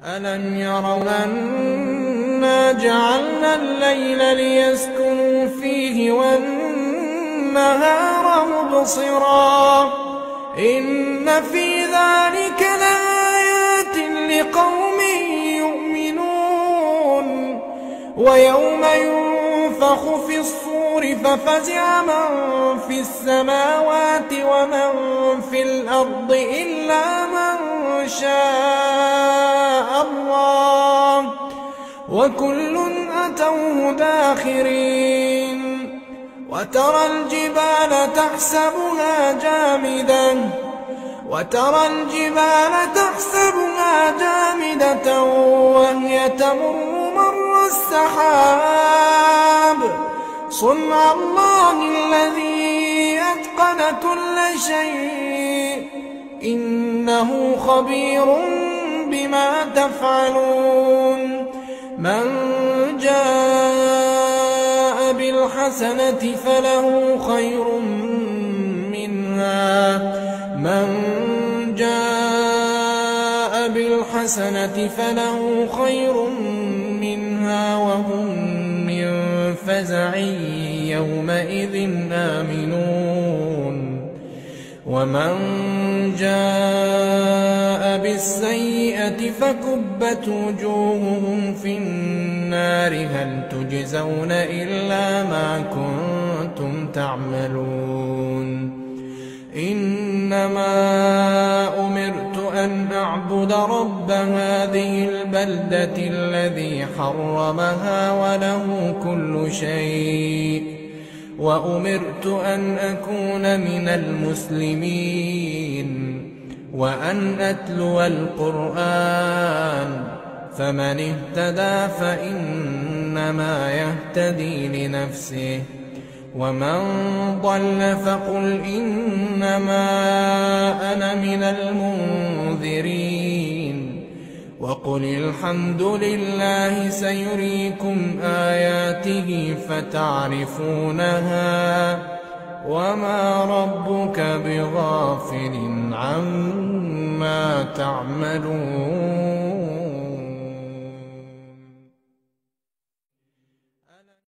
ألم يروا أنا جعلنا الليل ليسكنوا فيه والنهار مبصرا إن في ذلك لآيات لقوم يؤمنون ويوم ينفخ في الصور ففزع من في السماوات ومن في الأرض إلا من شاء الله وكل أتوه داخرين وترى الجبال تحسبها جامدة وهي تمر مر السحاب صنع الله الذي أتقن كل شيء إنه خبير بما تفعلون من جاء بالحسنة فله خير منها وهم من فزع يومئذ آمنون ومن جاء بالسيئة فكبت وجوههم في النار هل تجزون إلا ما كنتم تعملون إنما أمرت أن أعبد رب هذه البلدة الذي حرمها وله كل شيء وأمرت أن أكون من المسلمين وأن أتلو القرآن فمن اهتدى فإنما يهتدي لنفسه ومن ضل فقل إنما أنا من المنذرين وقل الحمد لله سيريكم آياته فتعرفونها وما ربك بغافل عما تعملون.